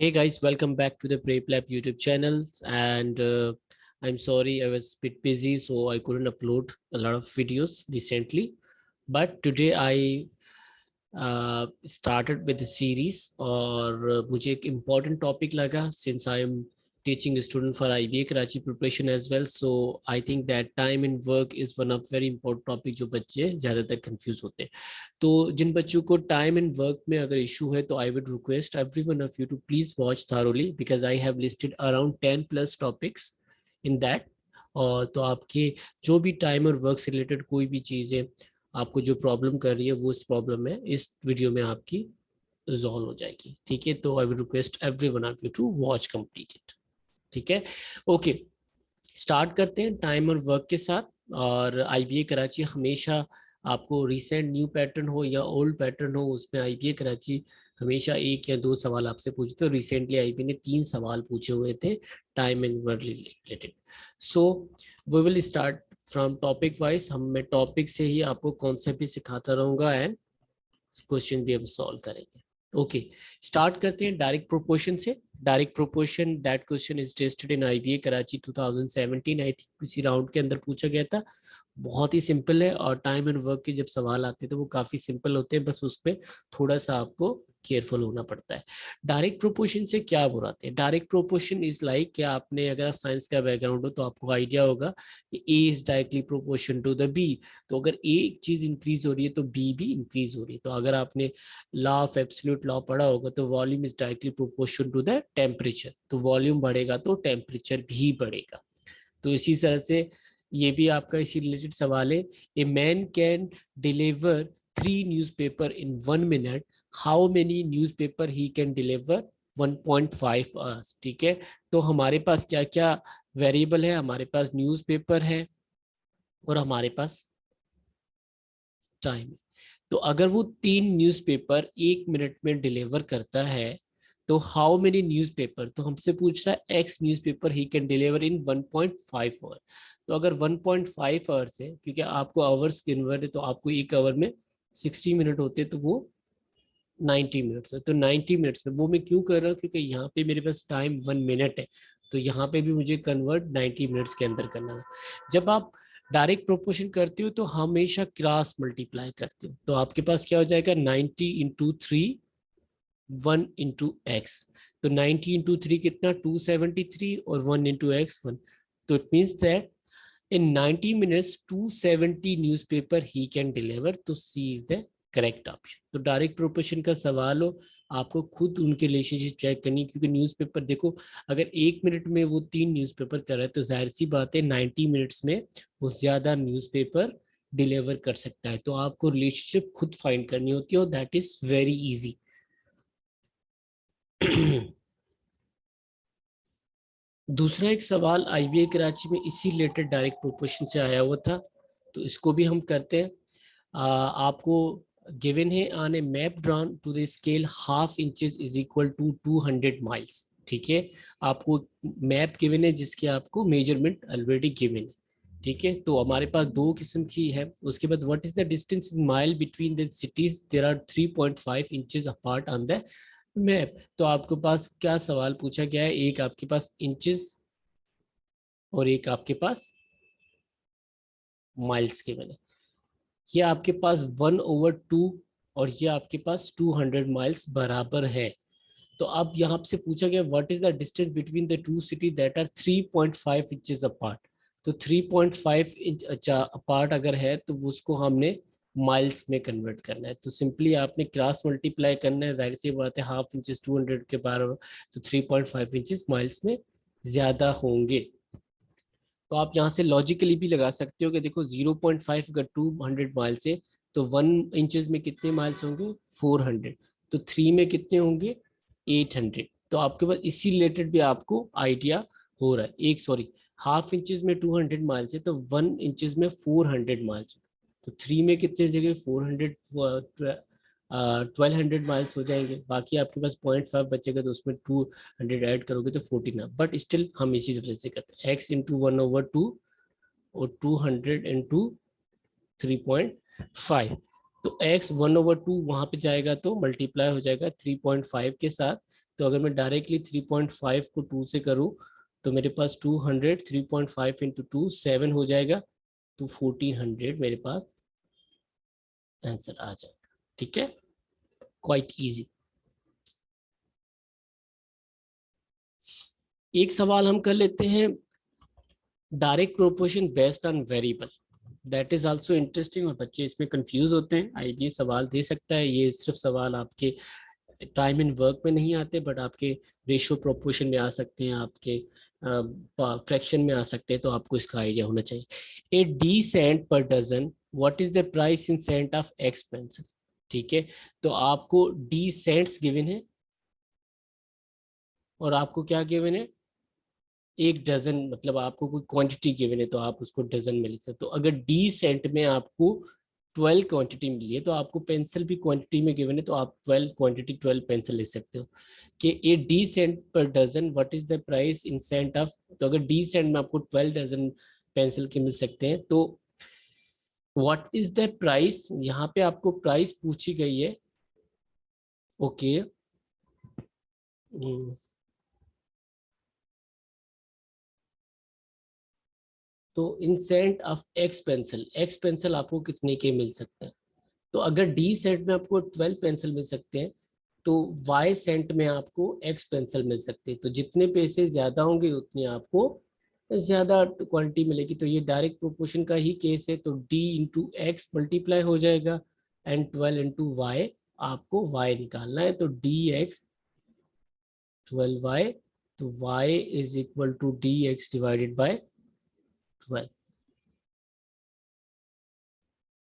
Hey guys, welcome back to the Prep Lab YouTube channel. And I'm sorry, I was a bit busy, so I couldn't upload a lot of videos recently. But today I started with the series, और मुझे एक important topic लगा since I am teaching a student for IBA Karachi preparation as well. So I think that time in work is one of very important topic जो बच्चे ज़्यादातर confuse होते हैं. तो जिन बच्चों को टाइम एंड वर्क में अगर इशू है तो I would request every one of you to please watch thoroughly because I have listed around 10 plus topics in that. और तो आपके जो भी टाइम और वर्क से रिलेटेड कोई भी चीज़ है आपको जो प्रॉब्लम कर रही है वो इस प्रॉब्लम में इस वीडियो में आपकी रिजॉल्व हो जाएगी. ठीक है, तो I would request every one of you to watch complete it. ठीक है, ओके. स्टार्ट करते हैं टाइम और वर्क के साथ. और आईबीए कराची हमेशा आपको रिसेंट न्यू पैटर्न हो या ओल्ड पैटर्न हो उसमें आईबीए कराची हमेशा एक या दो सवाल आपसे पूछते हैं. रिसेंटली आईबीए ने 3 सवाल पूछे हुए थे time and work related. So we will start from topic wise. मैं टॉपिक से ही आपको कॉन्सेप्ट भी सिखाता रहूंगा एंड क्वेश्चन भी हम सॉल्व करेंगे. ओके, स्टार्ट करते हैं डायरेक्ट प्रोपोर्शन से. Direct proportion that question is tested in IBA Karachi 2017. I think किसी राउंड के अंदर पूछा गया था. बहुत ही सिंपल है और टाइम एंड वर्क के जब सवाल आते हैं तो वो काफी सिंपल होते हैं, बस उस पर थोड़ा सा आपको केयरफुल होना पड़ता है. डायरेक्ट प्रोपोर्शन से क्या बुराते हैं? डायरेक्ट प्रोपोर्शन इज लाइक कि आपने अगर साइंस का बैकग्राउंड हो तो आपको आइडिया होगा कि A is directly proportion to the B. तो अगर एक चीज इंक्रीज हो रही है तो बी भी इंक्रीज हो रही है. तो अगर आपने लॉ ऑफ एब्सोल्यूट लॉ पढ़ा होगा तो volume is directly proportion to the temperature. तो वॉल्यूम बढ़ेगा तो टेम्परेचर भी बढ़ेगा. तो इसी तरह से ये भी आपका इसी रिलेटेड सवाल है. A man can deliver 3 newspaper in 1 minute. How many newspaper he can deliver 1.5 hours. ठीक है, तो हमारे पास क्या क्या वेरिएबल है? हमारे पास न्यूज़पेपर है और हमारे पास टाइम है. तो अगर वो 3 न्यूज़पेपर 1 मिनट में डिलीवर करता है तो हाउ मेनी न्यूज़पेपर, तो हमसे पूछ रहा है X newspaper he can deliver in 1.5 hour. तो अगर 1.5 आवर्स है, क्योंकि आपको आवर्स कन्वर्ट है तो आपको एक आवर में 60 मिनट होते हैं, तो वो 90 मिनट्स है. तो 90 मिनट्स में वो मैं क्यों कर रहा हूँ? क्योंकि यहाँ पे मेरे पास टाइम 1 मिनट है, तो यहाँ पे भी मुझे कन्वर्ट 90 मिनट्स के अंदर करना है. जब आप डायरेक्ट प्रोपोर्शन करते हो तो हमेशा क्रॉस मल्टीप्लाई करते हो. तो आपके पास क्या हो जाएगा? 90 इंटू 3 1 इंटू एक्स. तो 90 इंटू 3 कितना? 273 और 1 इंटू एक्स 1. तो it means that in 90 minutes 270 newspaper he can deliver. तो सी इज द करेक्ट ऑप्शन. तो डायरेक्ट प्रोपोर्शन का सवाल हो आपको खुद उनके रिलेशनशिप चेक करनी, क्योंकि न्यूज़पेपर देखो अगर 1 मिनट में वो 3 न्यूज़पेपर कर रहा है तो जाहिर सी बात है 90 मिनट्स में वो ज्यादा न्यूज़पेपर डिलीवर कर सकता है. तो आपको रिलेशनशिप खुद फाइंड करनी होती है और दैट इज वेरी इजी. दूसरा एक सवाल आईबीए कराची में इसी रिलेटेड डायरेक्ट प्रोपोर्शन से आया हुआ था, तो इसको भी हम करते हैं. आपको गिवन है on a map drawn to the scale half inches is equal to 200 miles. ठीक है, आपको मैप गिवन है जिसके आपको मेजरमेंट ऑलरेडी गिवन है. ठीक है, तो हमारे पास 2 किस्म की है. उसके बाद what is the distance in mile between the cities? There are 3.5 inches apart on the map. तो आपके पास क्या सवाल पूछा गया है? एक आपके पास इंचेस और एक आपके पास माइल्स के बने. ये आपके पास 1/2 और ये आपके पास 200 माइल्स बराबर है. तो अब यहाँ से पूछा गया what is the distance between the two city that are 3.5 inches apart. तो 3.5 इंच अच्छा अपार्ट अगर है तो उसको हमने माइल्स में कन्वर्ट करना है. तो सिंपली आपने क्रॉस मल्टीप्लाई करना है. जाहिर सी बात है हाफ इंचेस 200 के बराबर, तो 3.5 इंचेस माइल्स में ज्यादा होंगे. तो आप यहाँ से लॉजिकली भी लगा सकते हो कि देखो 0.5 अगर 200 माइल्स है तो 1 इंचेस में कितने माइल्स होंगे? 400. तो 3 में कितने होंगे? 800. तो आपके पास इसी रिलेटेड भी आपको आइडिया हो रहा है. एक सॉरी, हाफ इंचेस में 200 माइल्स है तो 1 इंचेस में 400 माइल्स. तो 3 में कितने हो जाएंगे? 400 1200 माइल्स हो जाएंगे. बाकी आपके पास 0.5 बचेगा तो उसमें 200 ऐड करोगे तो 14. बट स्टिल हम इसी तरह से करते हैं एक्स इंटू 1/2 और 200 इंटू 3.5. तो x 1/2 वहां पे जाएगा तो मल्टीप्लाई हो जाएगा 3.5 के साथ. तो अगर मैं डायरेक्टली 3.5 को 2 से करूँ तो मेरे पास 200 3.5 इंटू 2 7 हो जाएगा, तो 1400 मेरे पास आंसर आ जाएगा। ठीक है, क्वाइट इजी। एक सवाल हम कर लेते हैं, direct proportion based on variable, that is also interesting, और बच्चे इसमें कंफ्यूज होते हैं। आईबीए सवाल दे सकता है, ये सिर्फ सवाल आपके टाइम इन वर्क में नहीं आते, बट आपके रेशियो प्रोपोर्शन में आ सकते हैं, आपके फ्रैक्शन में आ सकते हैं, तो आपको इसका आइडिया होना चाहिए। A D cent per dozen, what is the price in cent of X pencil. ठीक है, तो आपको डी सेंट्स गिवन है और आपको क्या गिवन है, एक डजन, मतलब आपको कोई क्वांटिटी गिवन है तो आप उसको डजन में लिख सकते हो। तो अगर डी सेंट में आपको 12 क्वांटिटी मिली है, तो आपको पेंसिल भी क्वांटिटी में गिवन है, तो आप 12 क्वांटिटी 12 पेंसिल ले सकते हो। कि a D cent per dozen, what is the price in cent of, तो अगर डी सेंट में आपको 12 डजन पेंसिल के मिल सकते हैं, तो व्हाट इज द प्राइस, यहाँ पे आपको प्राइस पूछी गई है। ओके, तो इन सेंट ऑफ एक्स पेंसिल आपको कितने के मिल सकते हैं। तो अगर डी सेंट में आपको 12 पेंसिल मिल सकते हैं, तो वाई सेंट में आपको एक्स पेंसिल मिल सकते हैं। तो जितने पैसे ज्यादा होंगे उतनी आपको ज्यादा क्वांटिटी मिलेगी। तो ये डायरेक्ट प्रोपोर्शन का ही केस है, तो डी इंटू एक्स मल्टीप्लाई हो जाएगा एंड 12 इंटू वाई, आपको वाई निकालना है। तो डी एक्स 12y, तो y is equal to D X divided by 12।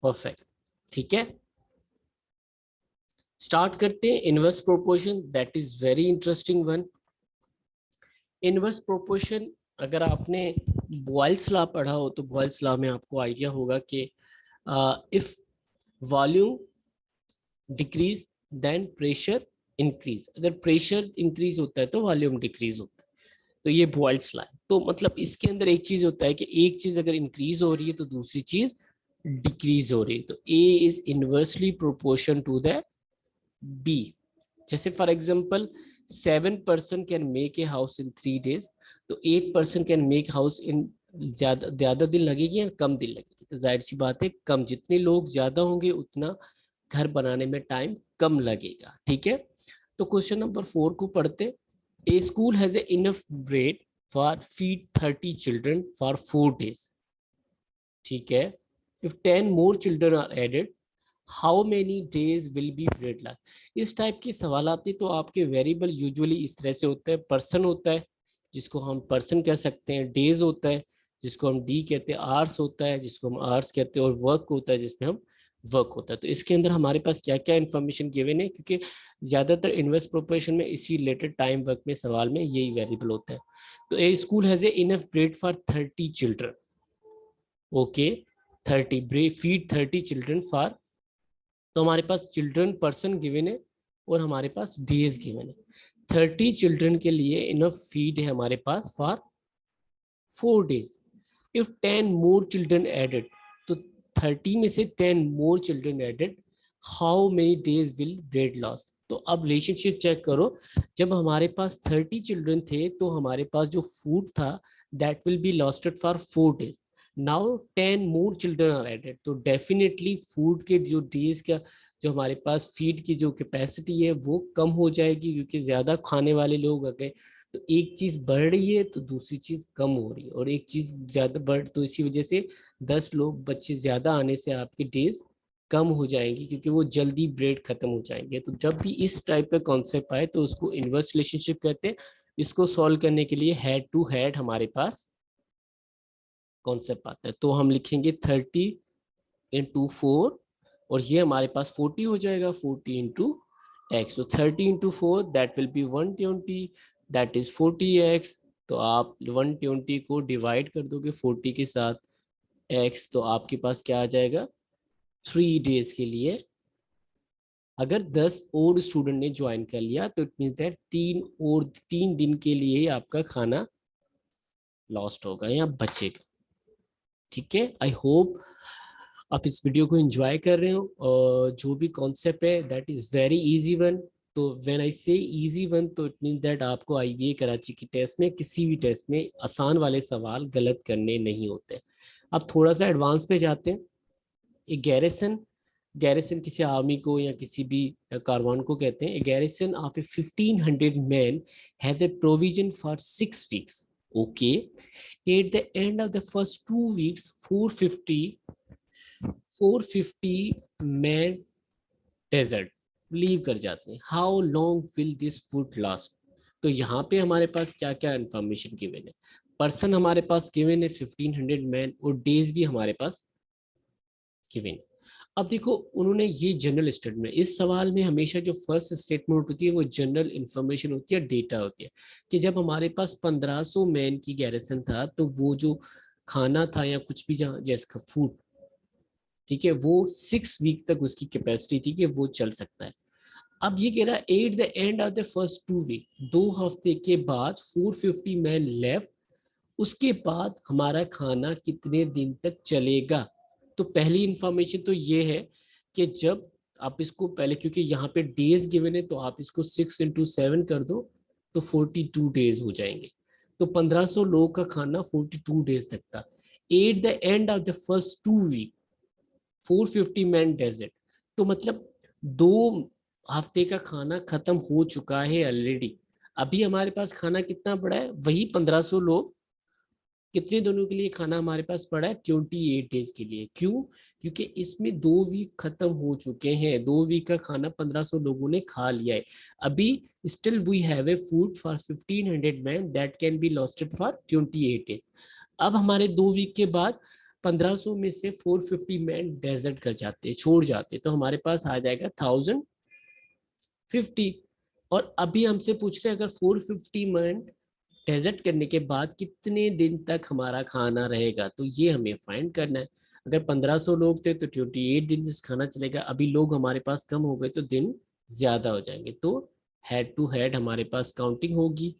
Perfect, ठीक है। स्टार्ट करते हैं inverse proportion, that is very interesting one. Inverse proportion, अगर आपने बॉयल्स लॉ पढ़ा हो तो बॉयल्स लॉ में आपको आइडिया होगा कि if volume decrease then pressure increase, अगर प्रेशर इंक्रीज होता है तो वॉल्यूम डिक्रीज होता है। तो ये बॉयल्स लॉ है। तो मतलब इसके अंदर एक चीज होता है कि एक चीज अगर इंक्रीज हो रही है तो दूसरी चीज डिक्रीज हो रही है। तो A is inversely proportion to the B. जैसे for example 7 person can make a house in 3 days, तो 8 person can make house in, ज्यादा ज्यादा दिन लगेगी या कम दिन लगेगी, तो जाहिर सी बात है कम, जितने लोग ज्यादा होंगे उतना घर बनाने में टाइम कम लगेगा। ठीक है, तो क्वेश्चन नंबर 4 को पढ़ते। A school has a enough bread for feed 30 children for 4 days। ठीक है, if 10 more children are added, how many days will be bread last. इस टाइप के सवाल आते तो आपके वेरिएबल यूजुअली इस तरह से होता है, पर्सन होता है जिसको हम पर्सन कह सकते हैं, डेज होता है जिसको हम डी कहते हैं, आवर्स होता है जिसको हम आवर्स कहते हैं, और वर्क होता है जिसमें हम वर्क होता है। तो इसके अंदर हमारे पास क्या क्या इन्फॉर्मेशन गिवन है, क्योंकि ज्यादातर इनवर्स प्रोपोर्शन में इसी रिलेटेड टाइम वर्क में सवाल में यही वेरिएबल होता है। तो a school has a enough bread for 30 children. Okay, 30 bread feed 30 children for, तो हमारे पास चिल्ड्रन पर्सन गिवन है और हमारे पास डेज गिवन है। 30 चिल्ड्रन के लिए इनफ फीड है हमारे पास for 4 days। If 10 more children added, तो 30 में से 10 more children added, how many days will bread last. तो अब रिलेशनशिप चेक करो, जब हमारे पास 30 चिल्ड्रन थे तो हमारे पास जो फूड था that will be lasted for 4 days। Now 10 more children are added, तो डेफिनेटली फूड के जो डेज का, जो हमारे पास फीड की जो कैपेसिटी है वो कम हो जाएगी, क्योंकि ज्यादा खाने वाले लोग आ गए। तो एक चीज बढ़ रही है तो दूसरी चीज कम हो रही है, और एक चीज ज्यादा बढ़, तो इसी वजह से 10 लोग बच्चे ज्यादा आने से आपके डेज कम हो जाएंगे, क्योंकि वो जल्दी ब्रेड खत्म हो जाएंगे। तो जब भी इस टाइप का कॉन्सेप्ट आए तो उसको इनवर्स रिलेशनशिप कहते हैं। इसको सॉल्व करने के लिए हेड टू हेड हमारे पास कॉन्सेप्ट आता है। तो हम लिखेंगे 30 इंटू 4, और ये हमारे पास 40 हो जाएगा, 40 इंटू एक्स। तो 30 into 4 that will B 120, that is 40x। तो आप 120 को डिवाइड कर दोगे 40 के साथ x, तो आपके पास क्या आ जाएगा, 3 days के लिए। अगर 10 और स्टूडेंट ने ज्वाइन कर लिया तो इट मीन दैट 3 दिन के लिए आपका खाना लॉस्ट होगा या बचेगा। ठीक है, आई होप आप इस वीडियो को एंजॉय कर रहे हो, और जो भी कॉन्सेप्ट है that is very easy one. तो व्हेन आई से इजी वन, तो इट मीन दैट आपको आईबीए कराची की टेस्ट में, किसी भी टेस्ट में आसान वाले सवाल गलत करने नहीं होते। अब थोड़ा सा एडवांस पे जाते हैं। एक गैरिसन, गैरिसन किसी आर्मी को या किसी भी कारवान को कहते हैं। Garrison of a 1500 man has a provision for 6 weeks। Okay, at the end of the first 2 weeks 450 man desert leave कर जाते हैं। How long will this food last? तो यहाँ पे हमारे पास क्या क्या इंफॉर्मेशन गिवन है। पर्सन हमारे पास गिवन है 1500 मैन, और डेज भी हमारे पास गिवन है। अब देखो, उन्होंने ये जनरल स्टेटमेंट, इस सवाल में हमेशा जो फर्स्ट स्टेटमेंट होती है वो जनरल इंफॉर्मेशन होती है, डेटा होती है, कि जब हमारे पास 1500 मैन की गैरिसन था, तो वो जो खाना था या कुछ भी जैसा फूड, ठीक है, वो 6 वीक तक उसकी कैपेसिटी थी कि वो चल सकता है। अब ये कह रहा है eight the end of the first 2 week, 2 हफ्ते के बाद 450 मैन लेफ्ट, उसके बाद हमारा खाना कितने दिन तक चलेगा? तो पहली इंफॉर्मेशन तो ये है कि जब आप इसको पहले, क्योंकि यहाँ पे डेज गिवन है, तो आप इसको 6 into 7 कर दो, तो 42 डेज हो जाएंगे। तो 1500 लोगों का खाना 42 डेज तक था। At the end of the first 2 week 450 man desert, तो मतलब 2 हफ्ते का खाना खत्म हो चुका है ऑलरेडी। अभी हमारे पास खाना कितना पड़ा है? वही 1500 लोग, कितने दिनों के लिए खाना हमारे पास पड़ा है? 28 डेज के लिए। क्यों? क्योंकि इसमें 2 वीक खत्म हो चुके हैं, 2 वीक का खाना 1500 लोगों ने खा लिया है। अभी still we have a food for 1500 man that can be lasted for 28 days. अब हमारे 2 वीक के बाद 1500 में से 450 मैन डेजर्ट कर जाते, छोड़ जाते, तो हमारे पास आ जाएगा 1050। और अभी हमसे पूछ रहे हैं अगर 450 मैन डेजर्ट करने के बाद कितने दिन तक हमारा खाना रहेगा, तो ये हमें फाइंड करना है। अगर 1500 लोग थे तो 28 दिन जिस खाना चलेगा। अभी लोग हमारे पास कम हो गए तो दिन ज्यादा हो जाएंगे, तो हेड टू हेड हमारे पास काउंटिंग होगी।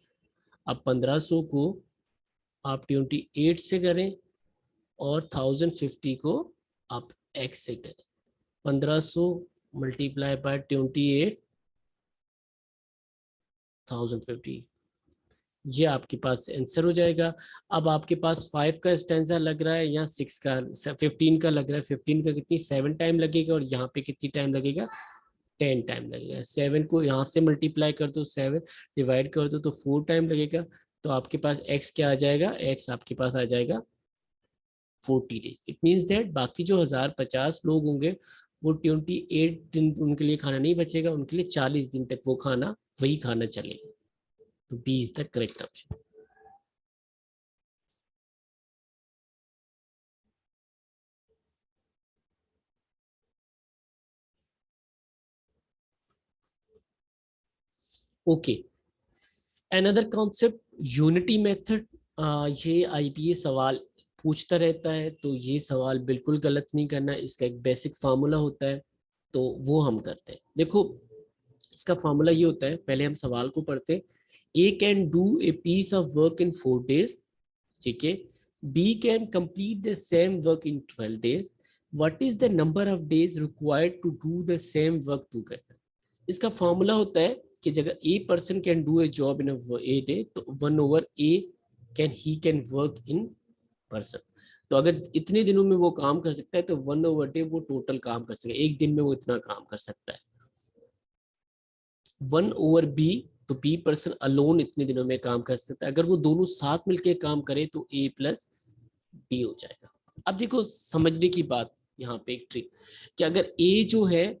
अब 1500 को आप 28 से करें और 1050 को आप एक्स से करें। 1500 मल्टीप्लाई बाय 28, 1050, ये आपके पास आंसर हो जाएगा। अब आपके पास 5 का स्टेंजा लग रहा है या 6 का, 15 का लग रहा है। 15 का कितनी 7 टाइम लगेगा, और यहाँ पे कितनी टाइम लगेगा? 10 टाइम लगेगा। 7 को यहाँ से मल्टीप्लाई कर दो, 7 डिवाइड कर दो, तो 4 टाइम लगेगा। तो आपके पास एक्स क्या आ जाएगा? एक्स आपके पास आ जाएगा 40 डे। इट मीन्स दैट बाकी जो 1050 लोग होंगे वो 28 दिन उनके लिए खाना नहीं बचेगा, उनके लिए 40 दिन तक वो खाना, वही खाना चलेगा। तो 20 तक correct option. Okay, another concept unity method. ये आईबीए सवाल पूछता रहता है, तो ये सवाल बिल्कुल गलत नहीं करना। इसका एक बेसिक फार्मूला होता है, तो वो हम करते हैं। देखो, इसका फार्मूला ये होता है, पहले हम सवाल को पढ़ते हैं। A can do a piece of work in 4 days, ठीक है। B can complete the same work in 12 days। What is the number of days required to do the same work together? इसका फॉर्मूला होता है कि जगह a person can do a job in a day, तो 1/a can work in person. तो अगर इतने दिनों में वो काम कर सकता है, तो 1/day वो टोटल काम कर सकता है, एक दिन में वो इतना काम कर सकता है। 1/b, तो बी पर्सन अलोन इतने दिनों में काम कर सकता है। अगर वो दोनों साथ मिलकर काम करे तो a प्लस बी हो जाएगा। अब देखो, समझने की बात यहाँ पे एक ट्रिक, कि अगर a जो है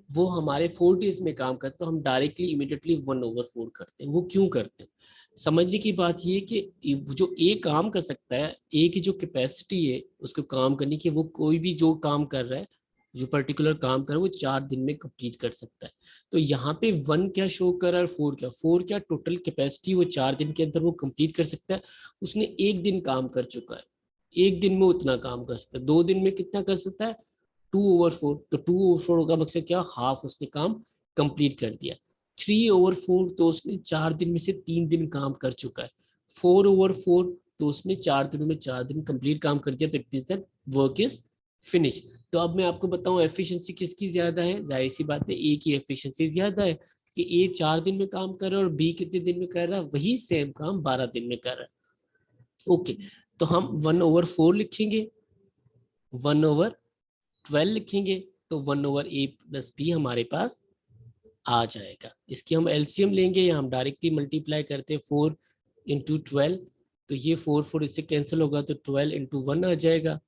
वो हमारे 4 days में काम करते, तो हम डायरेक्टली इमीडिएटली 1/4 करते हैं। वो क्यों करते हैं? समझने की बात ये कि जो ए काम कर सकता है, ए की जो कैपेसिटी है उसको काम करने की, वो कोई भी जो काम कर रहा है, जो पर्टिकुलर काम कर रहा है, वो 4 दिन में कंप्लीट कर सकता है। तो यहाँ पे 1 क्या शो कर रहा है, 4 क्या टोटल कैपेसिटी, वो 4 दिन के अंदर वो कंप्लीट कर सकता है। उसने एक दिन काम कर चुका है, एक दिन में उतना काम कर सकता है। 2 दिन में कितना कर सकता है? 2/4। तो 2/4 का मकसद क्या? हाफ उसने काम कंप्लीट कर दिया। 3/4, तो उसने 4 दिन में से 3 दिन काम कर चुका है। 4/4, तो उसने 4 दिनों में 4 दिन कंप्लीट काम कर दिया, तो it means that work is finish. तो तो अब मैं आपको बताऊं एफिशिएंसी किसकी ज्यादा है, जाहिर सी बात है ए की एफिशिएंसी ज्यादा है कि ए 4 दिन में काम कर रहा है और बी कितने दिन में कर रहा है, वही सेम काम 12 दिन में कर रहा है। ओके, तो हम 1/4 लिखेंगे, 1/12 लिखेंगे, तो 1/a+b हमारे पास आ जाएगा। इसकी हम एलसीएम लेंगे या हम डायरेक्टली मल्टीप्लाई करते हैं 4 × 12, तो ये 4 इससे कैंसिल होगा तो 12 × 1 आ जाएगा,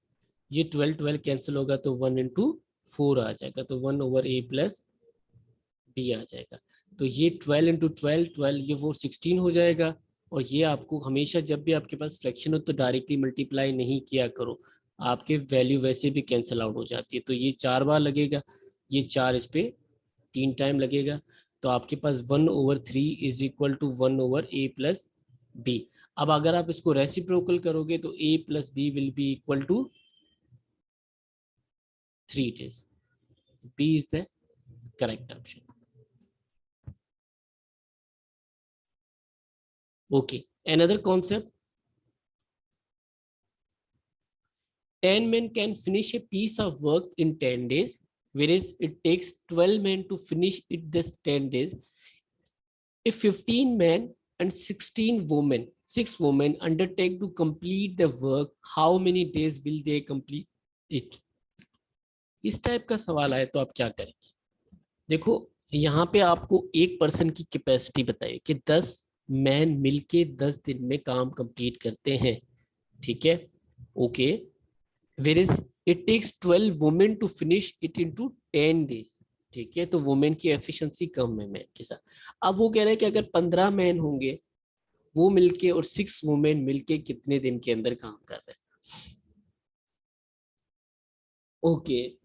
ये 12 कैंसिल होगा तो 1 × 4 आ जाएगा, तो 1/a+b आ जाएगा। तो ये 12 × 12, ये 16 हो जाएगा। और ये आपको हमेशा जब भी आपके पास फ्रैक्शन हो तो डायरेक्टली मल्टीप्लाई नहीं किया करो, आपके वैल्यू वैसे भी कैंसिल आउट हो जाती है। तो ये 4 बार लगेगा, ये 4 इस पे 3 टाइम लगेगा, तो आपके पास 1/3 इज इक्वल टू 1/a+b। अब अगर आप इसको रेसिप्रोकल करोगे तो a+b will be equal to 3 days. B is the correct option. Okay, another concept. 10 men can finish a piece of work in 10 days, whereas it takes 12 men to finish it this 10 days. If 15 men and 16 women, 6 women undertake to complete the work, how many days will they complete it? इस type का सवाल आए तो आप क्या करेंगे? देखो यहाँ पे आपको एक पर्सन की कैपेसिटी बताइए कि 10 मैन मिलके 10 दिन में काम कंप्लीट करते हैं, ठीक है, okay, whereas it takes 12 women to finish it into 10 days, ठीक है, तो वुमेन की एफिशिएंसी कम है मैन के साथ। अब वो कह रहे हैं कि अगर 15 मैन होंगे वो मिलके और 6 वुमेन मिलके कितने दिन के अंदर काम कर रहे हैं? ओके,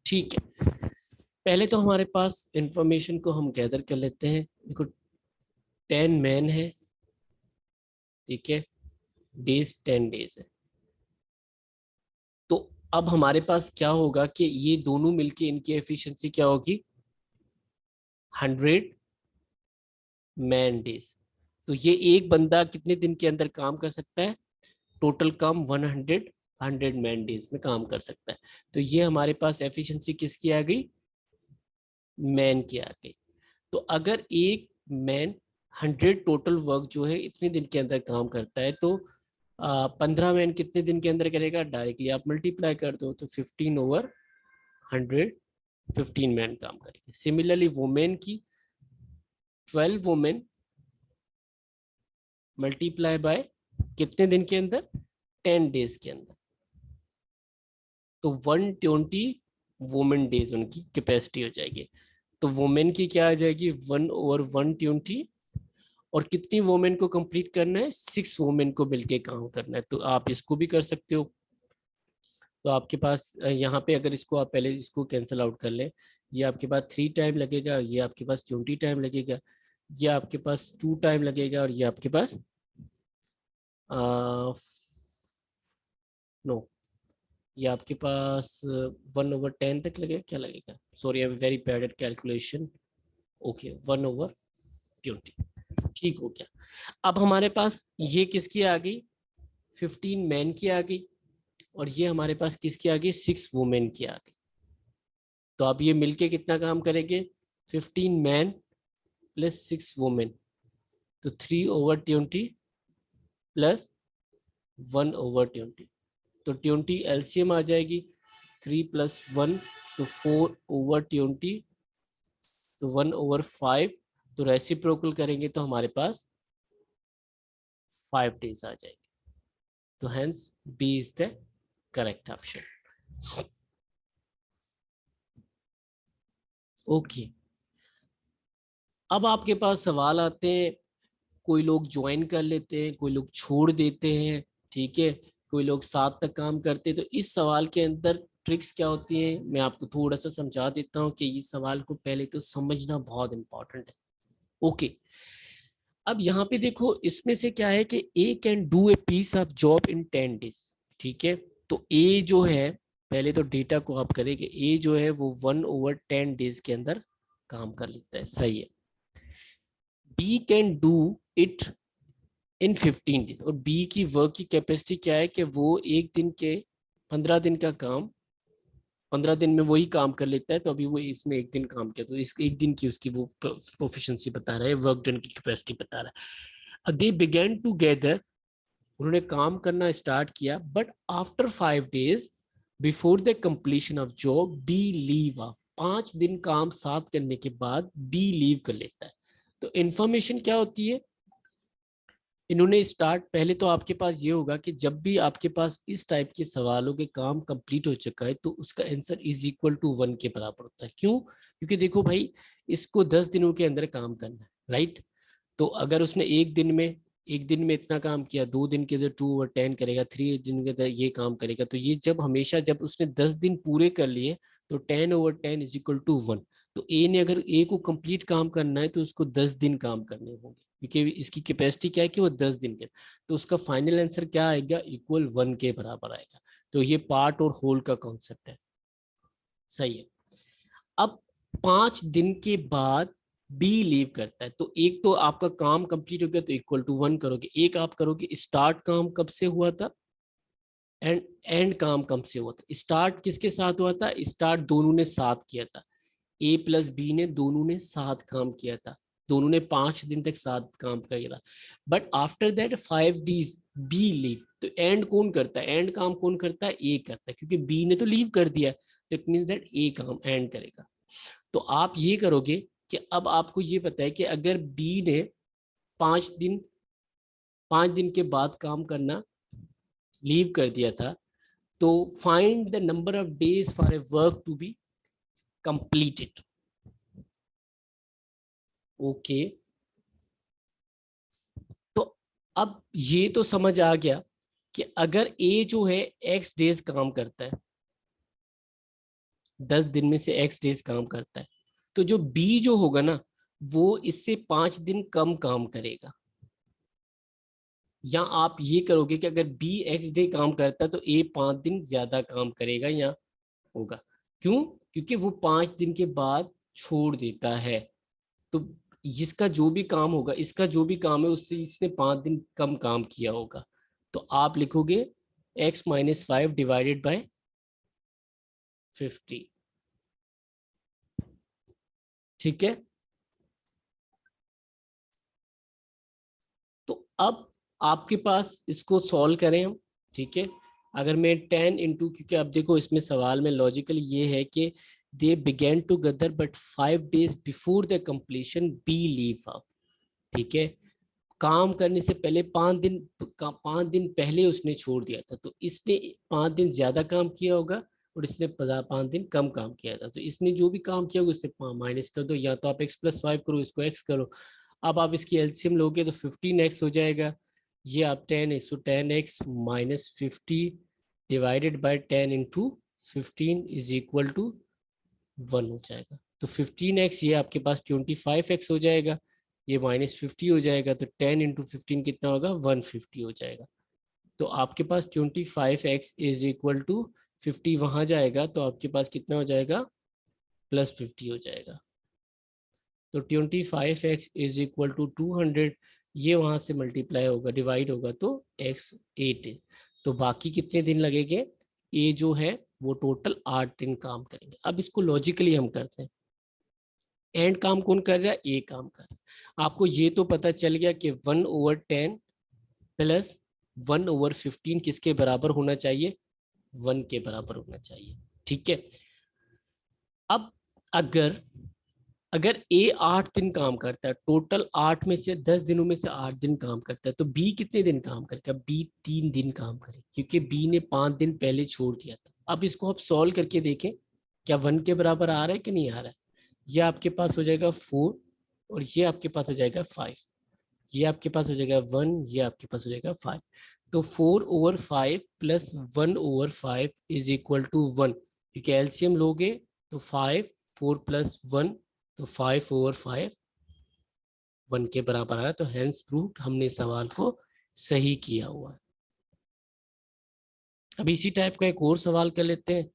ठीक है, पहले तो हमारे पास इंफॉर्मेशन को हम गैदर कर लेते हैं। देखो 10 मैन है, ठीक है, डेज 10 डेज है, तो अब हमारे पास क्या होगा कि ये दोनों मिलके इनकी एफिशिएंसी क्या होगी, 100 मैन डेज। तो ये एक बंदा कितने दिन के अंदर काम कर सकता है, टोटल काम 100 मैन डेज में काम कर सकता है। तो ये हमारे पास एफिशिएंसी किसकी आ गई, मैन की आ गई। तो अगर एक मैन 100 टोटल वर्क जो है इतने दिन के अंदर काम करता है, तो 15 मैन कितने दिन के अंदर करेगा, डायरेक्टली आप मल्टीप्लाई कर दो, तो 15/100 15 मैन काम करेंगे। सिमिलरली वुमेन की 12 वुमेन मल्टीप्लाई बाय कितने दिन के अंदर, 10 डेज के अंदर, तो 120 वुमेन डेज उनकी कैपेसिटी हो जाएगी। तो वुमेन की क्या आ जाएगी, 1/120, और कितनी वुमेन को कंप्लीट करना है, 6 वुमेन को मिलके काम करना है। तो आप इसको भी कर सकते हो। तो आपके पास यहाँ पे अगर इसको आप पहले इसको कैंसिल आउट कर ले, ये आपके पास 3 टाइम लगेगा, ये आपके पास 20 टाइम लगेगा, ये आपके पास 2 टाइम लगेगा, और ये आपके पास नो, ये आपके पास 1/10 तक लगेगा, क्या लगेगा, sorry I am very bad at calculation. Okay, 1/20, ठीक हो गया। अब हमारे पास ये किसकी आ गई, 15 मैन की आ गई, और ये हमारे पास किसकी आ गई, 6 वुमेन की आ गई। तो अब ये मिलके कितना काम करेंगे, 15 मैन प्लस 6 वुमेन, तो 3/20 प्लस 1/20, तो 20 एलसीएम आ जाएगी, 3 + 1 तो 4/20, तो 1/5, तो रेसिप्रोकल करेंगे तो हमारे पास 5 डेज आ जाएगी। तो hence B is the correct option. Okay, अब आपके पास सवाल आते हैं, कोई लोग ज्वाइन कर लेते हैं, कोई लोग छोड़ देते हैं, ठीक है, कोई लोग साथ तक काम करते हैं। तो इस सवाल के अंदर ट्रिक्स क्या होती हैं, मैं आपको थोड़ा सा समझा देता हूँ कि इस सवाल को पहले तो समझना बहुत इंपॉर्टेंट है। ओके, अब यहाँ पे देखो इसमें से क्या है कि A can do a piece of job in 10 days, ठीक है। तो ए जो है, पहले तो डेटा को आप करेंगे, ए जो है वो 1/10 डेज के अंदर काम कर लेता है, सही है। B can do it in 15 दिन, और बी की वर्क की कैपेसिटी क्या है कि वो एक दिन के 15 दिन का काम 15 दिन में वही काम कर लेता है, तो अभी वो इसमें एक दिन काम किया, तो इस एक दिन की उसकी वो प्रोफिशिएंसी बता रहा है, वर्क डन की कैपेसिटी बता रहा है। दे बिगेन टूगेदर, उन्होंने काम करना स्टार्ट किया, but after 5 days before the completion of job B leave of, 5 दिन काम साथ करने के बाद बी लीव कर लेता है। तो इंफॉर्मेशन क्या होती है, इन्होंने स्टार्ट, पहले तो आपके पास ये होगा कि जब भी आपके पास इस टाइप के सवालों के काम कंप्लीट हो चुका है तो उसका आंसर इज इक्वल टू 1 के बराबर होता है। क्यों? क्योंकि देखो भाई, इसको 10 दिनों के अंदर काम करना है, राइट? तो अगर उसने एक दिन में इतना काम किया, 2 दिन के अंदर 2/10 करेगा, 3 दिन के अंदर ये काम करेगा, तो ये जब हमेशा जब उसने 10 दिन पूरे कर लिए तो 10/10 इज इक्वल टू 1। तो ए ने अगर ए को कंप्लीट काम करना है तो उसको 10 दिन काम करने होंगे, क्योंकि इसकी कैपेसिटी क्या है कि वो 10 दिन के, तो उसका फाइनल आंसर क्या आएगा, इक्वल 1 के बराबर आएगा। तो ये पार्ट और होल का कॉन्सेप्ट है, सही है। अब 5 दिन के बाद बी लीव करता है, तो एक तो आपका काम कंप्लीट हो गया तो इक्वल टू 1 करोगे, एक आप करोगे स्टार्ट काम कब से हुआ था, एंड काम कब से हुआ था। स्टार्ट किसके साथ हुआ था, स्टार्ट दोनों ने साथ किया था, ए प्लस बी ने दोनों ने साथ काम किया था, दोनों ने 5 दिन तक साथ काम किया था। But after that 5 days B leave, तो एंड कौन करता है, एंड काम कौन करता है, ए करता है, क्योंकि बी ने तो लीव कर दिया, तो इट मीन्स दैट ए काम एंड करेगा। तो आप ये करोगे कि अब आपको ये पता है कि अगर बी ने 5 दिन 5 दिन के बाद काम करना लीव कर दिया था, तो find the number of days for a work to be completed. Okay, तो अब ये तो समझ आ गया कि अगर ए जो है एक्स डेज काम करता है, 10 दिन में से एक्स डेज काम करता है, तो जो बी जो होगा ना वो इससे 5 दिन कम काम करेगा। या आप ये करोगे कि अगर बी एक्स डे काम करता है तो ए 5 दिन ज्यादा काम करेगा या होगा। क्यों? क्योंकि वो 5 दिन के बाद छोड़ देता है, तो इसका जो भी काम होगा, इसका जो भी काम है उससे इसने 5 दिन कम काम किया होगा। तो आप लिखोगे x-5 डिवाइडेड बाय 50। ठीक है, तो अब आपके पास इसको सॉल्व करें हम। ठीक है, अगर मैं 10 क्योंकि अब देखो इसमें सवाल में लॉजिकल ये है कि they begin together but 5 days before the completion B leave off. ठीक है, काम करने से पहले 5 दिन पहले उसने छोड़ दिया था, तो इसने 5 दिन ज्यादा काम किया होगा और इसने 5 दिन कम काम किया था, तो इसने जो भी काम किया होगा उससे माइनस कर दो, या तो आप x+5 करो, इसको x करो। अब आप इसकी एलसीएम लोगे तो 15x हो जाएगा, ये आप 10x, तो 10x minus 50 divided by 10 × 15 is equal to 1 हो जाएगा। तो 15x ये आपके पास 25x हो जाएगा, ये -50 हो जाएगा, तो 10 × 15 कितना होगा, 150 हो जाएगा। तो आपके पास 25x इज इक्वल टू 50 वहां जाएगा, तो आपके पास कितना हो जाएगा, +50 हो जाएगा। तो 25x इज इक्वल टू 200, ये वहां से मल्टीप्लाई होगा, डिवाइड होगा, तो x 8 है। तो बाकी कितने दिन लगेंगे, ए जो है वो टोटल 8 दिन काम करेंगे। अब इसको लॉजिकली हम करते हैं, एंड काम कौन कर रहा है, ए काम कर रहा है। आपको ये तो पता चल गया कि 1/10 प्लस 1/15 किसके बराबर होना चाहिए, 1 के बराबर होना चाहिए। ठीक है, अब अगर अगर ए 8 दिन काम करता है, टोटल 8 में से 10 दिनों में से 8 दिन काम करता है, तो बी कितने दिन काम करेगा, बी 3 दिन काम करेगा, क्योंकि बी ने 5 दिन पहले छोड़ दिया था। अब इसको आप सॉल्व करके देखें क्या 1 के बराबर आ रहा है कि नहीं आ रहा है। ये आपके पास हो जाएगा 4 और ये आपके पास हो जाएगा 5, ये आपके पास हो जाएगा 1, ये आपके पास हो जाएगा 5। तो 4/5 प्लस 1/5 इज इक्वल टू 1, क्योंकि एलसीएम लोगे तो 5, 4 + 1, तो 5/5 1 के बराबर आ रहा है। तो हेंस प्रूव्ड, हमने सवाल को सही किया हुआ है। अब इसी टाइप का एक और सवाल कर लेते हैं।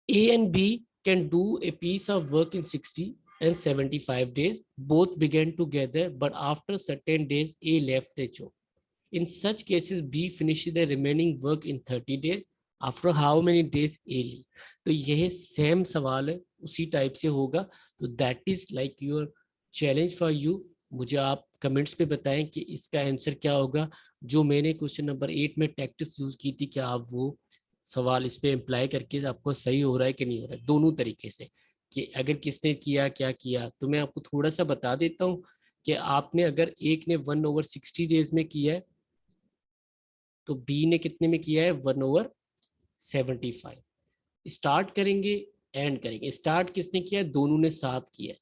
A and B can do a piece of work in 60 and 75 days. Both began together, but after certain days, A left the job. In such cases, B finishes the remaining work in 30 days. After how many days? A ली. तो यह same सवाल है, उसी type से होगा. तो that is like your challenge for you. मुझे आप कमेंट्स पे बताएं कि इसका आंसर क्या होगा. जो मैंने क्वेश्चन नंबर 8 में टैक्टिक्स यूज की थी, क्या आप वो सवाल इस पे अप्लाई करके आपको सही हो रहा है कि नहीं हो रहा है, दोनों तरीके से. कि अगर किसने किया क्या किया, तो मैं आपको थोड़ा सा बता देता हूँ कि आपने अगर एक ने 1/60 डेज में किया है, तो बी ने कितने में किया है? 1/75. स्टार्ट करेंगे, एंड करेंगे. स्टार्ट किसने किया है? दोनों ने साथ किया है.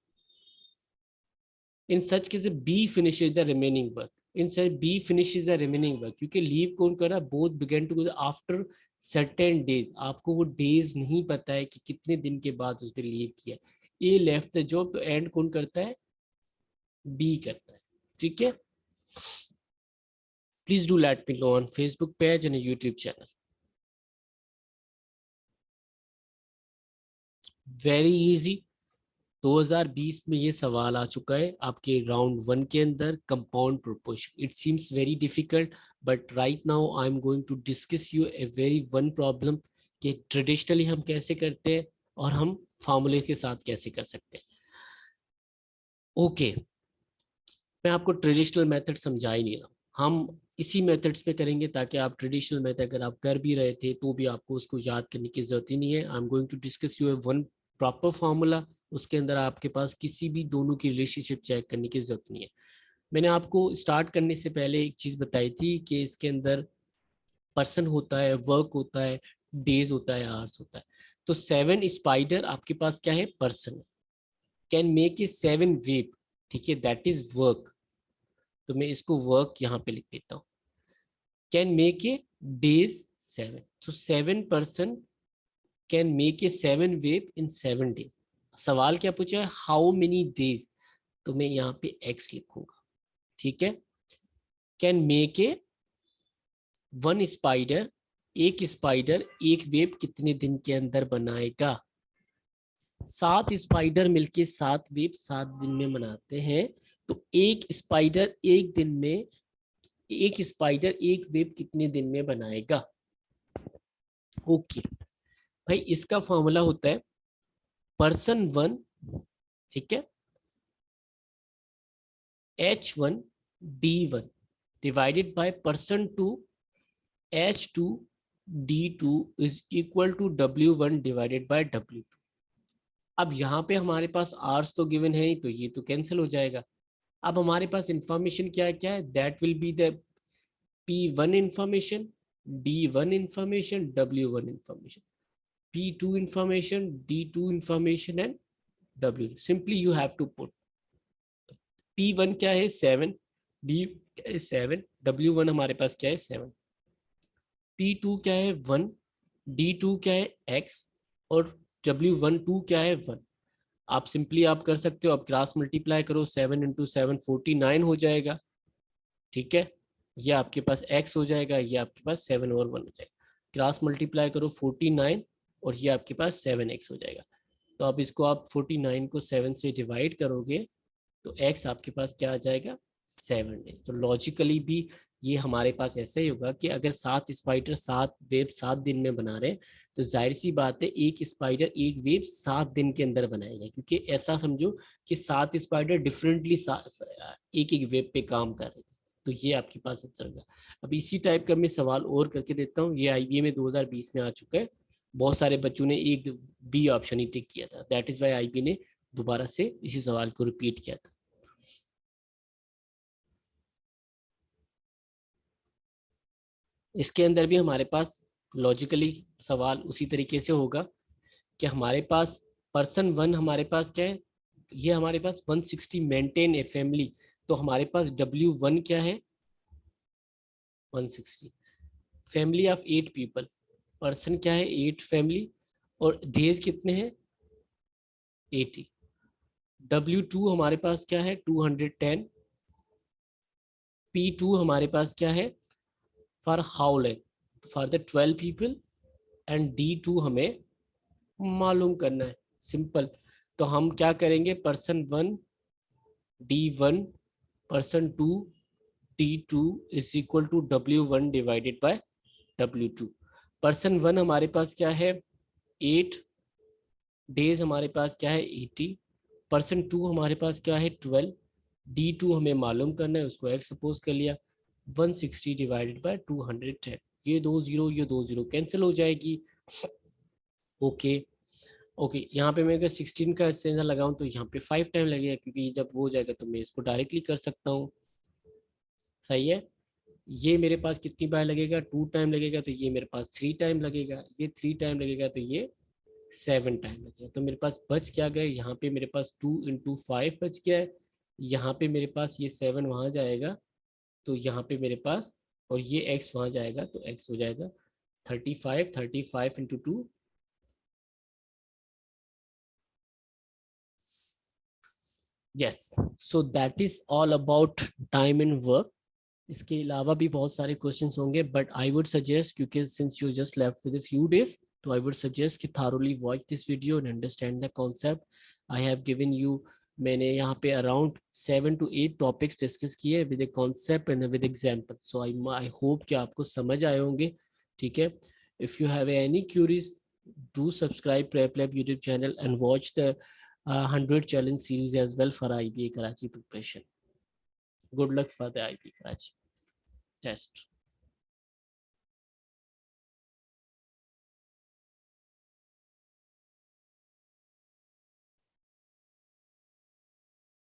In such case B finishes the remaining work. In such B finishes the remaining work, क्योंकि लीव कौन कर रहा है? Both began to after certain days. आपको वो डेज नहीं पता है कि कितने दिन के बाद उसने लीव किया. ए लेफ्ट द जॉब, तो एंड कौन करता है? बी करता है. ठीक है. Please do let me know on Facebook page and YouTube channel. Very easy. 2020 में ये सवाल आ चुका है आपके राउंड 1 के अंदर, compound proportion. It seems very difficult, but right now I am going to discuss you a very one problem कि traditionally हम कैसे करते हैं और हम फार्मूले के साथ कैसे कर सकते हैं. ओके, मैं आपको ट्रेडिशनल मेथड समझा ही नहीं रहा. हम इसी मेथड्स पे करेंगे ताकि आप ट्रेडिशनल मेथड अगर आप कर भी रहे थे तो भी आपको उसको याद करने की जरूरत ही नहीं है. I am going to discuss you one proper formula. उसके अंदर आपके पास किसी भी दोनों की रिलेशनशिप चेक करने की जरूरत नहीं है. मैंने आपको स्टार्ट करने से पहले एक चीज बताई थी कि इसके अंदर पर्सन होता है, वर्क होता है, डेज होता है, आवर्स होता है. तो 7 स्पाइडर आपके पास क्या है? पर्सन है. Can make A 7 web. ठीक है, दैट इज वर्क. तो मैं इसको वर्क यहाँ पे लिख देता हूँ. Can make A days 7. तो 7 person can make A 7 web in 7 days. सवाल क्या पूछा है? How many days. तो मैं यहाँ पे एक्स लिखूंगा. ठीक है. कैन मेक ए 1 स्पाइडर, एक स्पाइडर एक वेब कितने दिन के अंदर बनाएगा? 7 स्पाइडर मिलके 7 वेब 7 दिन में बनाते हैं. तो एक स्पाइडर एक दिन में, एक स्पाइडर एक वेब कितने दिन में बनाएगा? ओके भाई, इसका फॉर्मूला होता है पर्सन 1, ठीक है, H1 D1 divided by person 2 H2 D2 is equal to W1 divided by W2. अब यहाँ पे हमारे पास आर्स तो गिवन है ही, तो ये तो कैंसिल हो जाएगा. अब हमारे पास इंफॉर्मेशन क्या है? That will be the P1 information, D1 information, W1 information, P2 information, D2 information and W. Simply you have to put P1 क्या है? 7, D 7, W1 हमारे पास क्या है? 7, P2 क्या है? 1, D2 क्या है? X और W1 2 क्या है? 1. आप सिंपली आप कर सकते हो, आप क्रॉस मल्टीप्लाई करो, 7 इंटू 7 49 हो जाएगा. ठीक है, ये आपके पास x हो जाएगा, ये आपके पास 7 और 1 हो जाएगा. क्रॉस मल्टीप्लाई करो 49 और ये आपके पास 7x हो जाएगा. तो अब इसको आप 49 को 7 से डिवाइड करोगे तो x आपके पास क्या आ जाएगा? 7 डेज. तो लॉजिकली भी ये हमारे पास ऐसा ही होगा कि अगर 7 स्पाइडर 7 वेब 7 दिन में बना रहे हैं, तो जाहिर सी बात है एक स्पाइडर एक वेब 7 दिन के अंदर बनाएगा. क्योंकि ऐसा समझो कि 7 स्पाइडर डिफरेंटली एक एक वेब पे काम कर रहे थे. तो ये आपके पास आंसर होगा. अब इसी टाइप का मैं सवाल और करके देता हूँ. ये आईबीए में 2020 में आ चुका है. बहुत सारे बच्चों ने एक बी ऑप्शन ही टिक किया था. दैट इज वाई आईबी ने दोबारा से इसी सवाल को रिपीट किया था. इसके अंदर भी हमारे पास लॉजिकली सवाल उसी तरीके से होगा कि हमारे पास पर्सन 1 हमारे पास क्या है? ये हमारे पास 160 मेंटेन ए फैमिली. तो हमारे पास W1 क्या है? 160. Family of 8 people. पर्सन क्या है? 8 फैमिली. और डेज कितने हैं? 80. W2 हमारे पास क्या है? 210. P2 हमारे पास क्या है? For how long? For the 12 people. And D2 हमें मालूम करना है. सिंपल. तो हम क्या करेंगे? Person 1 D1, person 2 D2 is equal to W1 divided by W2. Person 1 हमारे पास क्या है 8 डेज, हमारे पास क्या है 80, पर्सन 2 हमारे पास क्या है 12, D2 हमें मालूम करना है, उसको x सपोज कर लिया, 160 डिवाइडेड बाय 210, ये 2 0 कैंसिल हो जाएगी। ओके ओके, यहाँ पे मैं अगर 16 का सेंसर लगाऊं तो यहाँ पे 5 टाइम लगेगा, क्योंकि जब वो हो जाएगा तो मैं इसको डायरेक्टली कर सकता हूँ। सही है, ये मेरे पास कितनी बार लगेगा 2 टाइम लगेगा, तो ये मेरे पास 3 टाइम लगेगा, ये 3 टाइम लगेगा, तो ये 7 टाइम लगेगा। तो मेरे पास बच क्या गए, यहाँ पे मेरे पास 2 × 5 बच गया है, यहाँ पे मेरे पास ये 7 वहाँ जाएगा, तो यहाँ पे मेरे पास, और ये x वहाँ जाएगा, तो x हो जाएगा 35, 35 × 2, yes. So that is all about time and work. इसके अलावा भी बहुत सारे क्वेश्चंस होंगे, बट आई वुड सजेस्ट, क्योंकि since you just left with a few days, तो आई वुड सजेस्ट कि thoroughly watch this video and understand the concept I have given you। मैंने यहाँ पे अराउंड 7 to 8 टॉपिक्स डिस्कस किए with a concept and with example, so I hope कि आपको समझ आए होंगे। ठीक है, if you have any curies, do subscribe Prep Lab YouTube channel and watch the 100 challenge series as well for IBA Karachi preparation. Good luck for the IBA Karachi test.